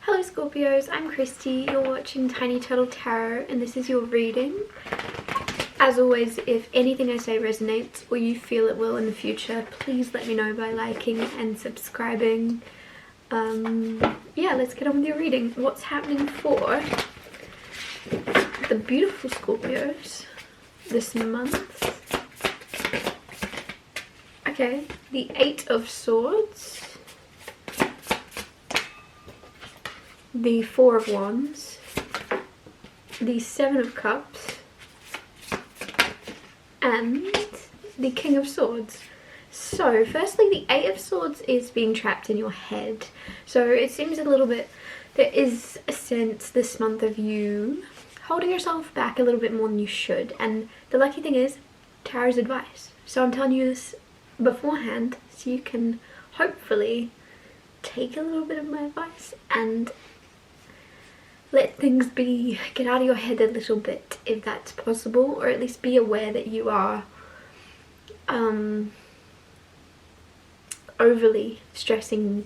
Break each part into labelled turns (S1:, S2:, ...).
S1: Hello Scorpios, I'm Christy, you're watching Tiny Turtle Tarot and this is your reading. As always, if anything I say resonates or you feel it will in the future, please let me know by liking and subscribing. Yeah, let's get on with your reading. What's happening for the beautiful Scorpios this month? Okay, the Eight of Swords, the Four of Wands, the Seven of Cups, and the King of Swords. So firstly, the Eight of Swords is being trapped in your head. So it seems a little bit, there is a sense this month of you holding yourself back a little bit more than you should. And the lucky thing is, Tarot's advice. So I'm telling you this beforehand so you can hopefully take a little bit of my advice and let things be, get out of your head a little bit if that's possible, or at least be aware that you are overly stressing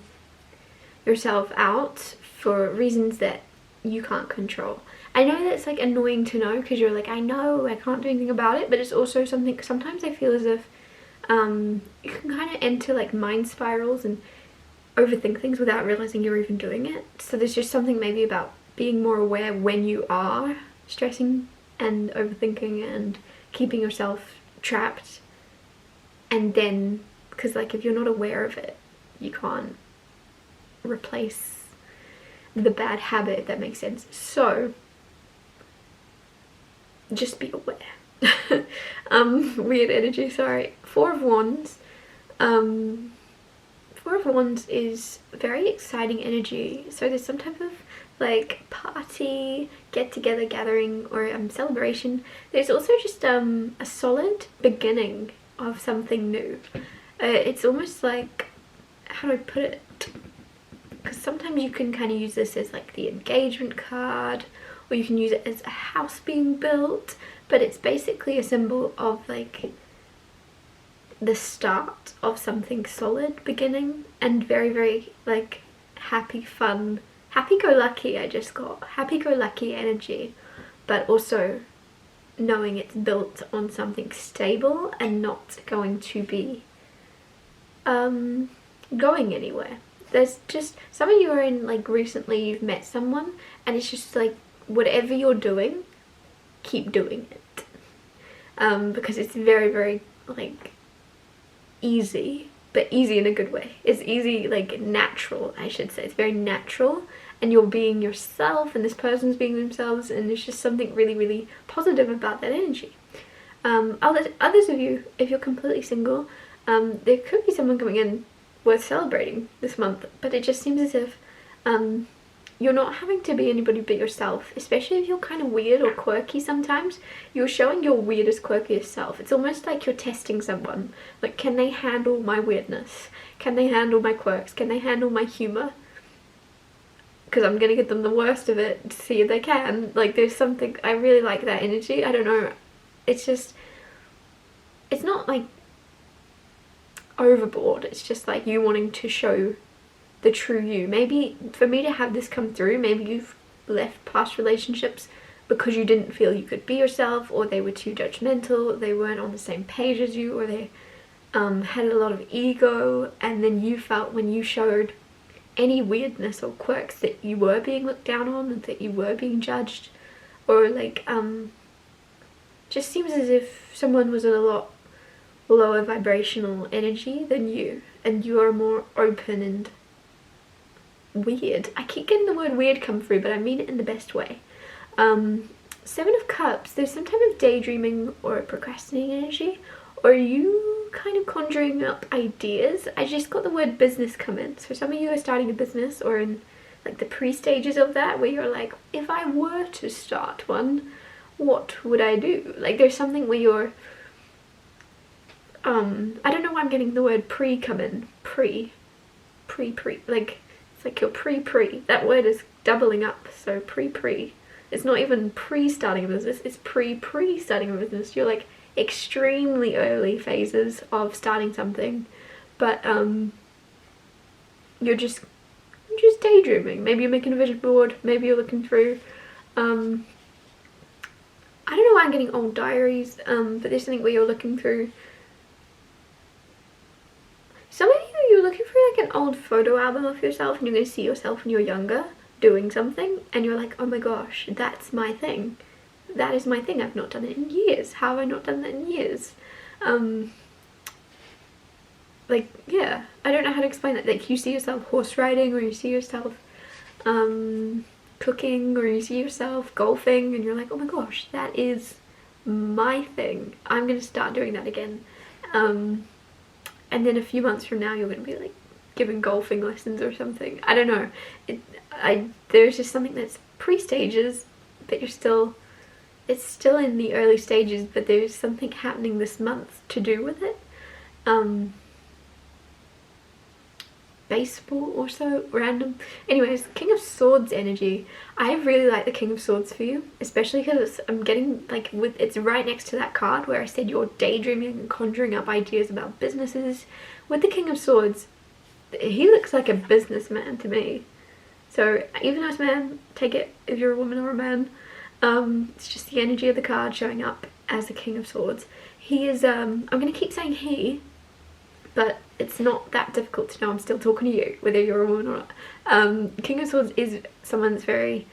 S1: yourself out for reasons that you can't control. I know that's like annoying to know because you're like, I know I can't do anything about it, but it's also something sometimes I feel as if you can kind of enter like mind spirals and overthink things without realizing you're even doing it. So there's just something maybe about being more aware when you are stressing and overthinking and keeping yourself trapped, and then because like if you're not aware of it you can't replace the bad habit, if that makes sense. So just be aware. Weird energy, sorry. Four of Wands. Four of Wands is very exciting energy. So there's some type of like party, get together, gathering, or celebration. There's also just a solid beginning of something new. It's almost like, how do I put it? Because sometimes you can kind of use this as like the engagement card, or you can use it as a house being built, but it's basically a symbol of like the start of something solid beginning, and very, very like happy, fun, happy-go-lucky. I just got happy-go-lucky energy, but also knowing it's built on something stable and not going to be going anywhere. There's just, some of you are in like recently you've met someone and it's just like whatever you're doing, keep doing it, because it's very, very like easy, but easy in a good way. It's easy, like natural, I should say. It's very natural and you're being yourself and this person's being themselves, and there's just something really, really positive about that energy. Others of you, if you're completely single, there could be someone coming in worth celebrating this month, but it just seems as if you're not having to be anybody but yourself, especially if you're kind of weird or quirky sometimes. You're showing your weirdest, quirkiest self. It's almost like you're testing someone. Like, can they handle my weirdness? Can they handle my quirks? Can they handle my humor? Because I'm gonna get them the worst of it to see if they can. Like, there's something, I really like that energy. I don't know, it's just, it's not like overboard. It's just like you wanting to show the true you. Maybe for me to have this come through, maybe you've left past relationships because you didn't feel you could be yourself, or they were too judgmental, they weren't on the same page as you, or they had a lot of ego, and then you felt when you showed any weirdness or quirks that you were being looked down on and that you were being judged, or like just seems as if someone was in a lot lower vibrational energy than you, and you are more open and weird. I keep getting the word weird come through, but I mean it in the best way. Seven of Cups, there's some type of daydreaming or procrastinating energy, or you kind of conjuring up ideas. I just got the word business come in. So some of you are starting a business or in like the pre-stages of that, where you're like, if I were to start one, what would I do? Like there's something where you're I don't know why I'm getting the word pre come in. Pre, like it's like you're pre. That word is doubling up, so pre. It's not even pre-starting a business, it's pre-starting a business. You're like extremely early phases of starting something, but you're just just daydreaming. Maybe you're making a vision board, maybe you're looking through, I don't know why I'm getting old diaries, but there's something where you're looking through, some of you're looking through like an old photo album of yourself, and you're going to see yourself when you're younger doing something, and you're like, oh my gosh, that's my thing. That is my thing. I've not done it in years. How have I not done that in years? Like, yeah, I don't know how to explain that. Like, you see yourself horse riding, or you see yourself cooking, or you see yourself golfing, and you're like, oh my gosh, that is my thing. I'm gonna start doing that again. And then a few months from now, you're gonna be like giving golfing lessons or something. I don't know. There's just something that's pre-stages, but it's still in the early stages, but there's something happening this month to do with it. Baseball also, random. Anyways, King of Swords energy. I really like the King of Swords for you, especially because I'm getting like it's right next to that card where I said you're daydreaming and conjuring up ideas about businesses. With the King of Swords, he looks like a businessman to me. So even as a man, take it if you're a woman or a man. It's just the energy of the card showing up as the King of Swords. He is, I'm going to keep saying he, but it's not that difficult to know I'm still talking to you, whether you're a woman or not. King of Swords is someone that's very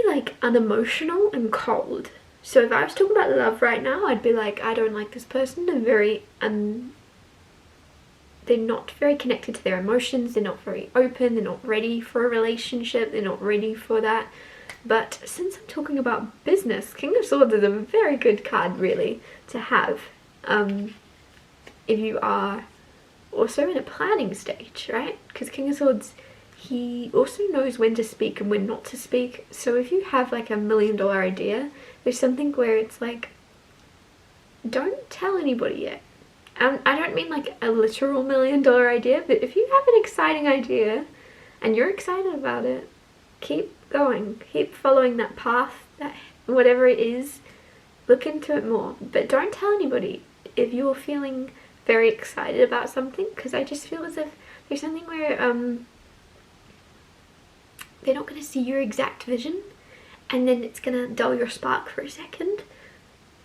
S1: like unemotional and cold. So if I was talking about love right now, I'd be like, I don't like this person. They're not very connected to their emotions, they're not very open, they're not ready for a relationship, they're not ready for that. But since I'm talking about business, King of Swords is a very good card really to have if you are also in a planning stage, right? Because King of Swords, he also knows when to speak and when not to speak. So if you have like $1 million idea, there's something where it's like, don't tell anybody yet. I don't mean like a literal $1 million idea, but if you have an exciting idea and you're excited about it, keep going, keep following that path, that whatever it is, look into it more, but don't tell anybody if you're feeling very excited about something, because I just feel as if there's something where they're not going to see your exact vision, and then it's going to dull your spark for a second.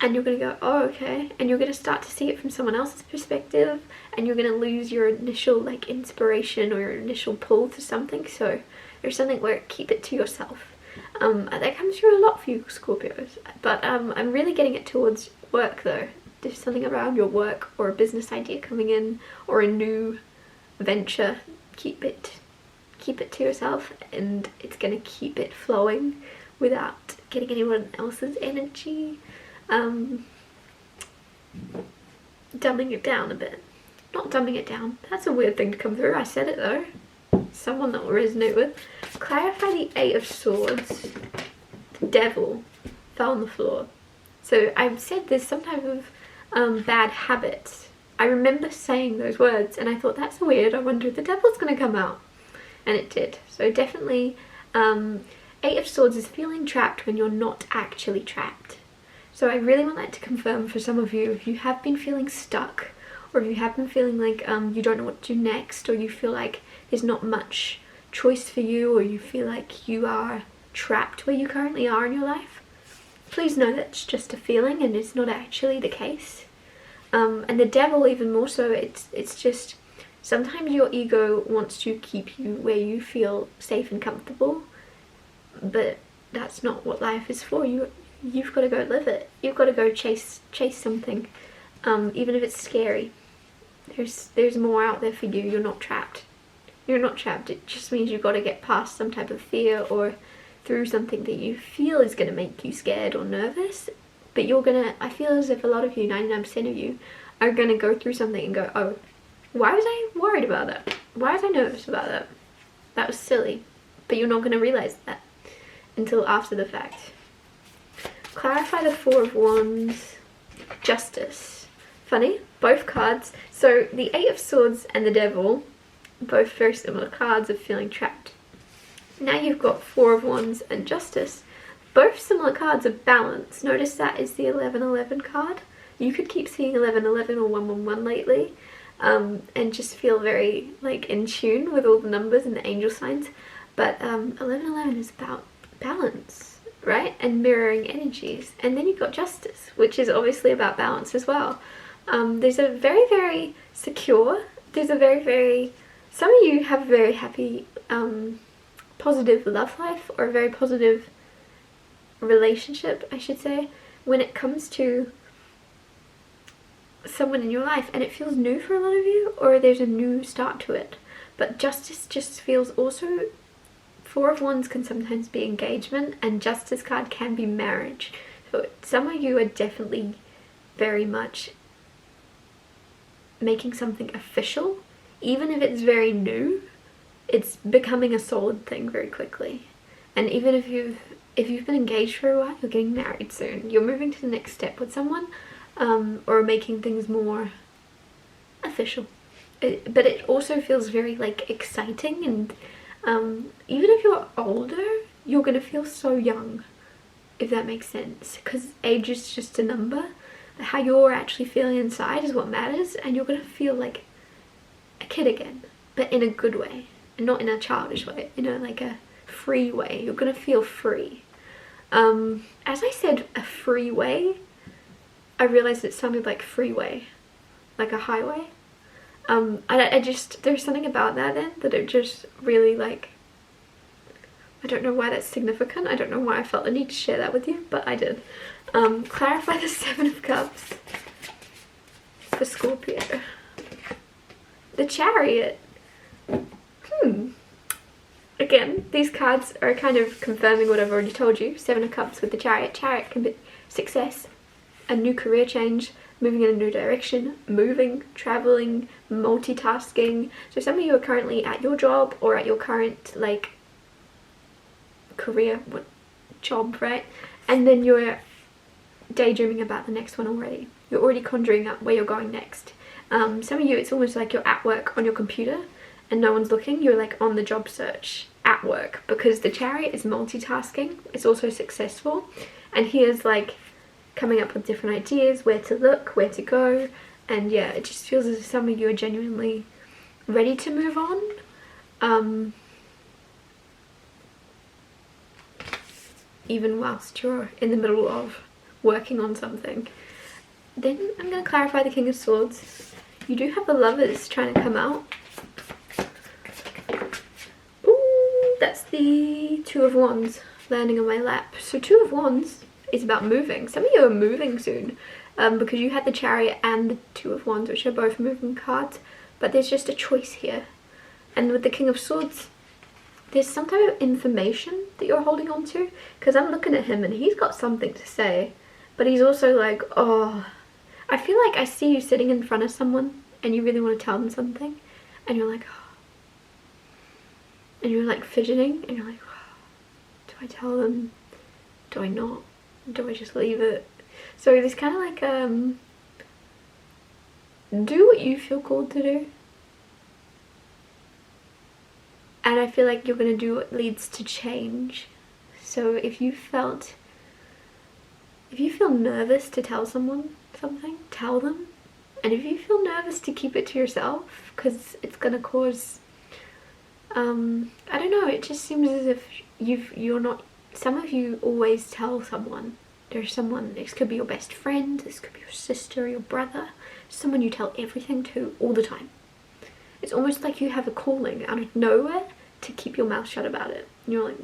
S1: And you're going to go, oh, okay. And you're going to start to see it from someone else's perspective. And you're going to lose your initial like inspiration or your initial pull to something. So there's something where keep it to yourself. That comes through a lot for you Scorpios. But I'm really getting it towards work though. There's something around your work or a business idea coming in or a new venture. Keep it to yourself, and it's going to keep it flowing without getting anyone else's energy. Dumbing it down a bit. Not dumbing it down. That's a weird thing to come through. I said it though. Someone that will resonate with. Clarify the 8 of Swords. The Devil fell on the floor. So I've said there's some type of bad habits. I remember saying those words and I thought that's weird. I wonder if the devil's going to come out. And it did. So definitely 8 of Swords is feeling trapped when you're not actually trapped. So I really want that to confirm for some of you, if you have been feeling stuck, or if you have been feeling like you don't know what to do next, or you feel like there's not much choice for you, or you feel like you are trapped where you currently are in your life, please know that's just a feeling and it's not actually the case. And the devil even more so, it's just sometimes your ego wants to keep you where you feel safe and comfortable, but that's not what life is for. You've got to go live it. You've got to go chase something, even if it's scary. There's more out there for you. You're not trapped. You're not trapped. It just means you've got to get past some type of fear or through something that you feel is going to make you scared or nervous. But I feel as if a lot of you, 99% of you, are going to go through something and go, oh, why was I worried about that? Why was I nervous about that? That was silly. But you're not going to realize that until after the fact. Clarify the 4 of Wands. Justice. Funny, both cards. So the 8 of Swords and the Devil, both very similar cards of feeling trapped. Now you've got 4 of Wands and Justice. Both similar cards of balance. Notice that is the 11-11 card. You could keep seeing 11-11 or 1-1-1 lately. and just feel very like in tune with all the numbers and the angel signs. But 1111 is about balance, right? And mirroring energies. And then you've got Justice, which is obviously about balance as well. There's a very, very secure, there's a very, very, some of you have a very happy, positive love life, or a very positive relationship, I should say, when it comes to someone in your life, and it feels new for a lot of you, or there's a new start to it. But Justice just feels also, Four of Wands can sometimes be engagement, and Justice card can be marriage. So some of you are definitely very much making something official. Even if it's very new, it's becoming a solid thing very quickly. And even if you've been engaged for a while, you're getting married soon. You're moving to the next step with someone, or making things more official. But it also feels very like exciting, and even if you're older, you're gonna feel so young, if that makes sense, because age is just a number. How you're actually feeling inside is what matters, and you're gonna feel like a kid again, but in a good way, and not in a childish way, like a free way. You're gonna feel free. As I said, a free way, I realized it sounded like freeway, like a highway. I just, there's something about that then that it just really like, I don't know why that's significant. I don't know why I felt the need to share that with you, but I did. Clarify the Seven of Cups for Scorpio. The Chariot. Again, these cards are kind of confirming what I've already told you. Seven of Cups with the Chariot. Chariot can be success, a new career change, moving in a new direction, moving, traveling, multitasking. So some of you are currently at your job, or at your current like career job, right? And then you're daydreaming about the next one already. You're already conjuring up where you're going next. Some of you, it's almost like you're at work on your computer and no one's looking. You're like on the job search at work, because the Chariot is multitasking. It's also successful, and here's like coming up with different ideas, where to look, where to go. And yeah, it just feels as if some of you are genuinely ready to move on, even whilst you're in the middle of working on something. Then I'm going to clarify the King of Swords. You do have the Lovers trying to come out. Ooh, that's the Two of Wands landing on my lap. So Two of Wands is about moving. Some of you are moving soon, because you had the Chariot and the Two of Wands, which are both moving cards, but there's just a choice here. And with the King of Swords, there's some type of information that you're holding on to, because I'm looking at him and he's got something to say, but he's also like, oh, I feel like I see you sitting in front of someone and you really want to tell them something, and you're like, oh, and you're like fidgeting, and you're like, oh, do I tell them? Do I not? Do I just leave it? So there's kind of like, do what you feel called to do. And I feel like you're going to do what leads to change. So if you feel nervous to tell someone something, tell them. And if you feel nervous to keep it to yourself, because it's going to cause, I don't know, it just seems as if you're not, some of you always tell someone. There's someone, this could be your best friend, this could be your sister, your brother, someone you tell everything to all the time. It's almost like you have a calling out of nowhere to keep your mouth shut about it. And you're like,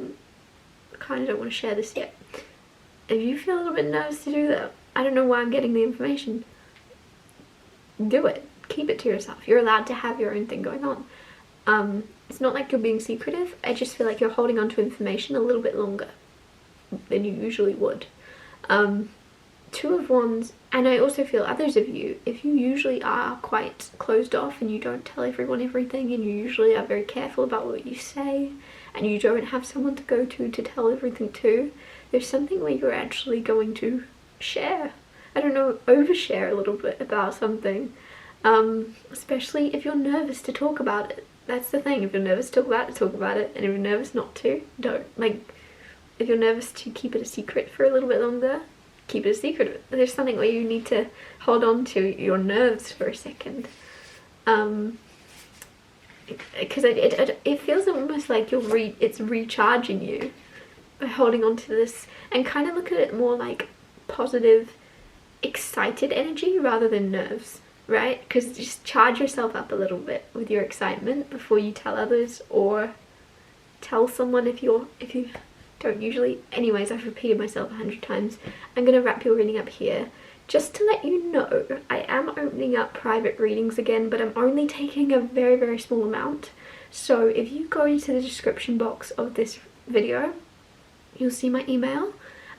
S1: I kind of don't want to share this yet. If you feel a little bit nervous to do that, I don't know why I'm getting the information. Do it. Keep it to yourself. You're allowed to have your own thing going on. It's not like you're being secretive. I just feel like you're holding on to information a little bit longer than you usually would. Two of Wands, and I also feel others of you, if you usually are quite closed off and you don't tell everyone everything, and you usually are very careful about what you say, and you don't have someone to go to tell everything to, there's something where you're actually going to share. I don't know, overshare a little bit about something, especially if you're nervous to talk about it. That's the thing. If you're nervous to talk about it, and if you're nervous not to, don't. Like, if you're nervous to keep it a secret for a little bit longer, keep it a secret. There's something where you need to hold on to your nerves for a second. because it feels almost like it's recharging you by holding on to this, and kind of look at it more like positive, excited energy rather than nerves, right? Because just charge yourself up a little bit with your excitement before you tell others, or tell someone if you don't usually. Anyways, I've repeated myself 100 times. I'm gonna wrap your reading up here. Just to let you know, I am opening up private readings again, but I'm only taking a very, very small amount. So if you go into the description box of this video, you'll see my email,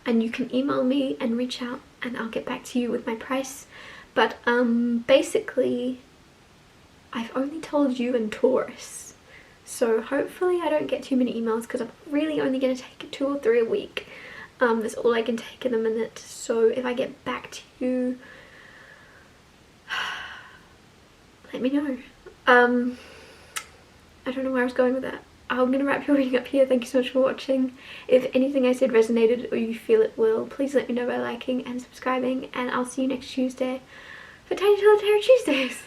S1: and you can email me and reach out, and I'll get back to you with my price. But basically, I've only told you and Taurus, so hopefully I don't get too many emails, because I'm really only going to take 2 or 3 a week. That's all I can take in a minute, so if I get back to you, let me know. I don't know where I was going with that. I'm going to wrap your reading up here. Thank you so much for watching. If anything I said resonated or you feel it will, please let me know by liking and subscribing, and I'll see you next Tuesday for Tiny Tarot Tuesdays.